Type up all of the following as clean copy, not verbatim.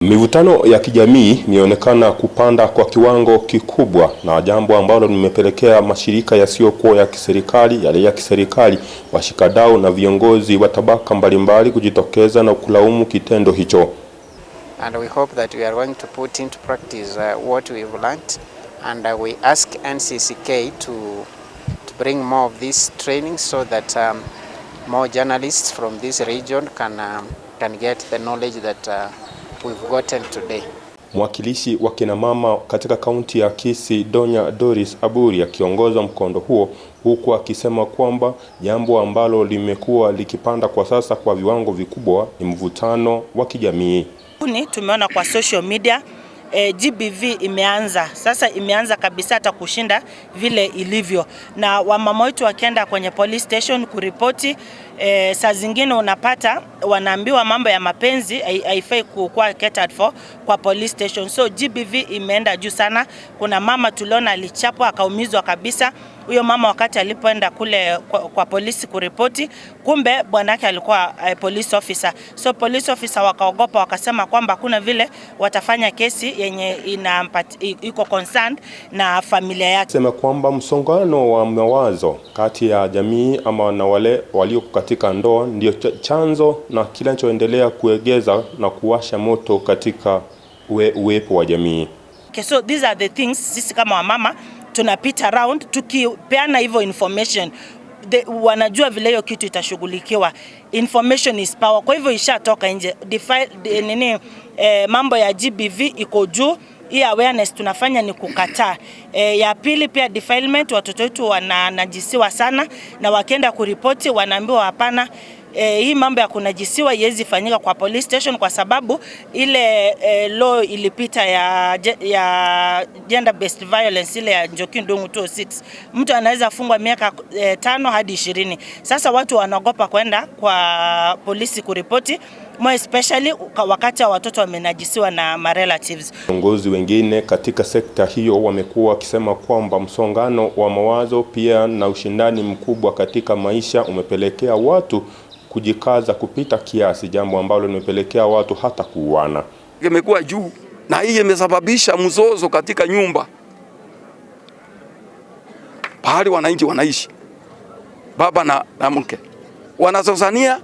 Mivutano ya kijamii inaonekana kupanda kwa kiwango kikubwa, na jambo ambalo limepelekea mashirika yasiyokuwa ya kiserikali, yale ya kiserikali, washikadau na viongozi wa tabaka mbalimbali kujitokeza na kulaumu kitendo hicho. And we hope that we are going to put into practice what we've learned, and we ask NCCK to bring more of this training so that more journalists from this region can get the knowledge that we've gotten today. Mwakilishi wa kina mama katika kaunti ya Kisii, Donya Doris Aburi, akiongoza mkondo huo, huku akisema kwamba jambo ambalo limekuwa likipanda kwa sasa kwa viwango vikubwa ni mvutano wa kijamii. Tumeona kwa social media GBV imeanza kabisa hata kushinda vile ilivyo, na wamama wetu wakienda kwenye police station kuripoti, saa zingine unapata wanaambiwa mambo ya mapenzi haifai kuwa catered for kwa police station. So GBV imeenda juu sana. Kuna mama tuliona alichapwa akaumizwa kabisa. Huyo mama wakati alipoenda kule kwa polisi kuripoti, kumbe bwanake alikuwa police officer. So police officer wakaogopa, wakasema kwamba kuna vile watafanya kesi yenye iko concerned na familia yake. Sema kwamba msongano wa mawazo kati ya jamii ama na wale walio katika ndoa ndio chanzo na kinachoendelea kuegeza na kuwasha moto katika uwepo wa jamii. Okay, so these are the things sisi kama wamama tunapita around tukipeana hivyo information. Wanajua vile hiyo kitu itashughulikiwa. Information is power. Kwa hivyo ishatoka nje. Mambo ya GBV iko juu. Hii awareness tunafanya ni kukataa. Ya pili pia defilement, watoto wetu wananajisiwa sana, na wakienda kuripoti wanaambiwa hapana, hii mambo ya kunajisiwa haiwezi fanyika kwa police station kwa sababu ile law ilipita ya gender based violence ile ya Njoki Ndung'u 206, mtu anaweza fungwa miaka 5 hadi 20. Sasa watu wanaogopa kwenda kwa polisi kuripoti, more especially wakati watoto wamenajisiwa na ma relatives. Viongozi wengine katika sekta hiyo wamekuwa wakisema kwamba msongano wa mawazo pia na ushindani mkubwa katika maisha umepelekea watu kujikaza kupita kiasi, jambo ambalo limepelekea watu hata kuuana. Imekuwa juu, na hii imesababisha mzozo katika nyumba pahali wananchi wanaishi. Baba na mke wanazozania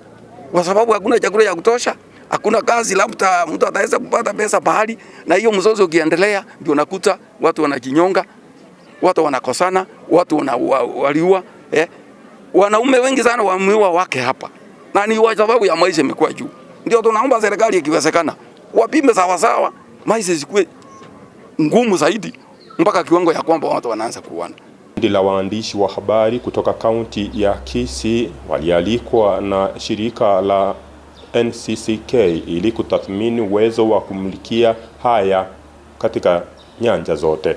kwa sababu hakuna chakula ya kutosha, hakuna kazi, labda mtu ataweza kupata pesa pahali, na hiyo mzozo ukiendelea ndio nakuta watu wanajinyonga, watu wanakosana, watu waliua. Wanaume wengi sana wameuwa wake hapa, na ni kwa sababu ya maisha imekuwa juu. Ndio tunaomba serikali ikiwezekana wapime sawa, maisha isikue ngumu zaidi mpaka kiwango ya kwamba watu wanaanza kuuana. Kundi la waandishi wa habari kutoka kaunti ya Kisii walialikwa na shirika la NCCK ili kutathmini uwezo wa kumlikia haya katika nyanja zote.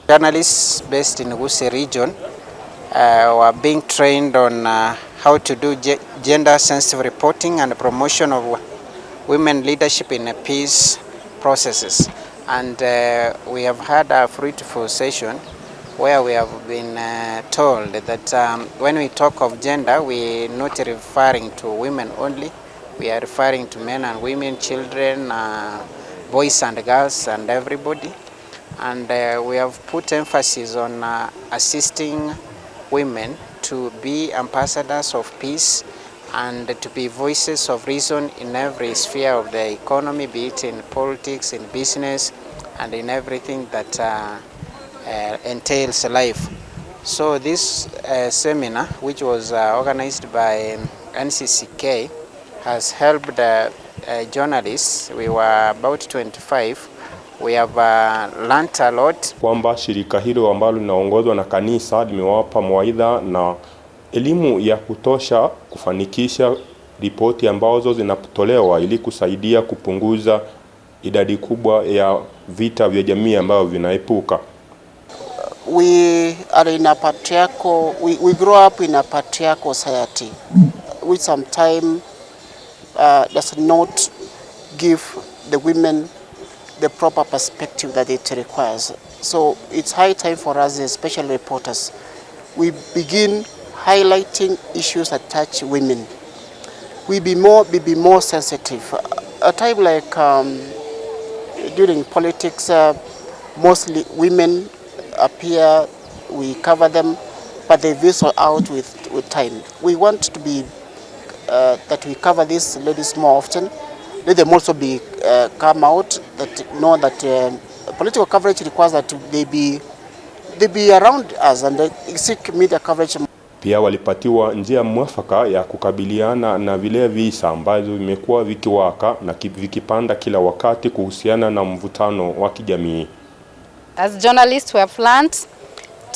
Journalists based in Kisii region were being trained on how to do gender sensitive reporting and promotion of women leadership in peace processes, and we have had a fruitful session where we have been told that when we talk of gender, we are not referring to women only, we are referring to men and women, children, boys and girls, and everybody. And we have put emphasis on assisting women to be ambassadors of peace and to be voices of reason in every sphere of the economy, be it in politics, in business, and in everything that entails life. So this seminar, which was organized by NCCK, has helped journalists. We were about 25. We have learned a lot. Kwamba shirika hilo ambalo linaongozwa na kanisa limewapa mawaidha na elimu ya kutosha kufanikisha ripoti ambazo zinatolewa ili kusaidia kupunguza idadi kubwa ya vita vya jamii ambavyo vinaepuka. We are in a patriarchal, we grow up in a patriarchal society which sometimes does not give the women the proper perspective that it requires. So it's high time for us, especially reporters, we begin highlighting issues that touch women. We be more sensitive. A time like during politics, mostly women appear, we cover them, but they whistle out with time. We want to be that we cover these ladies more often. Let them also be come out, that know that political coverage requires that they be around us and they seek media coverage. Pia walipatiwa njia mwafaka ya kukabiliana na vile visa ambazo vimekuwa vikiwaka na vikipanda kila wakati kuhusiana na mvutano wa kijamii. As journalists, we have learned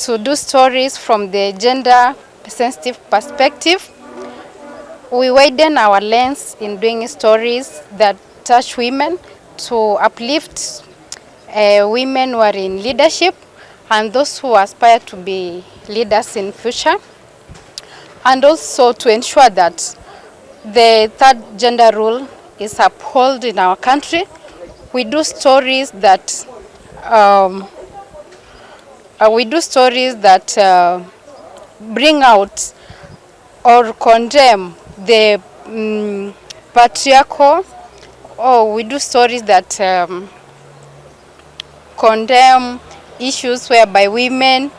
to do stories from the gender sensitive perspective. We widen our lens in doing stories that touch women, to uplift women who are in leadership and those who aspire to be leaders in future, and also to ensure that the third gender rule is upheld in our country. We do stories that bring out or condemn the patriarchal, or we do stories that condemn issues whereby women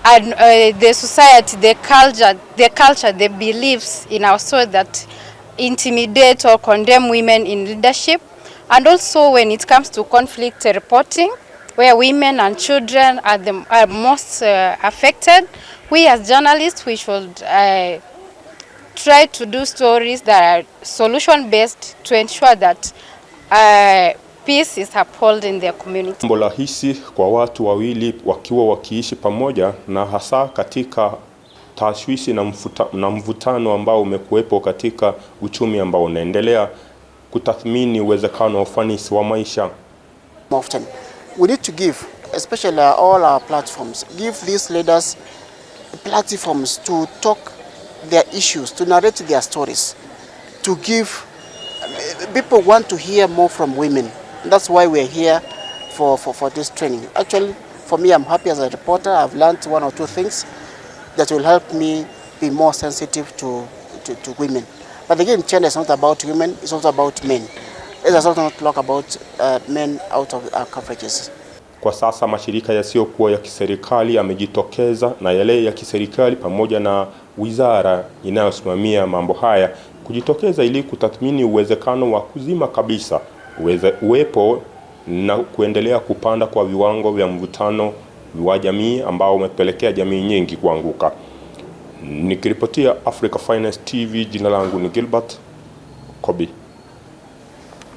and the society, the culture, the beliefs in our soul that intimidate or condemn women in leadership. And also when it comes to conflict reporting, where women and children are most affected, we as journalists, we should try to do stories that are solution-based to ensure that peace is upheld in their community. Jambo rahisi kwa watu wawili wakiwa wakiishi pamoja, na hasa katika tashwishi na mvutano ambao umekuwepo katika uchumi ambao unaendelea, kutathmini uwezekano wa ufanisi wa maisha. Often we need to give, especially all our platforms, give these leaders platforms to talk their issues, to narrate their stories, to give people want to hear more from women. That's why we're here for this training. Actually, for me, I'm happy as a reporter. I've learned one or two things that will help me be more sensitive to women. But again, China is not about women, it's also about men. It does not talk about men out of our coverages. Kwa sasa mashirika yasiyokuwa ya kiserikali yamejitokeza, na yale ya kiserikali pamoja na wizara inayosimamia mambo haya kujitokeza ili kutathmini uwezekano wa kuzima kabisa uwepo na kuendelea kupanda kwa viwango vya mvutano wa jamii ambao umepelekea jamii nyingi kuanguka. Nikiripotia Africa Finance TV, jina langu ni Gilbert Kobi.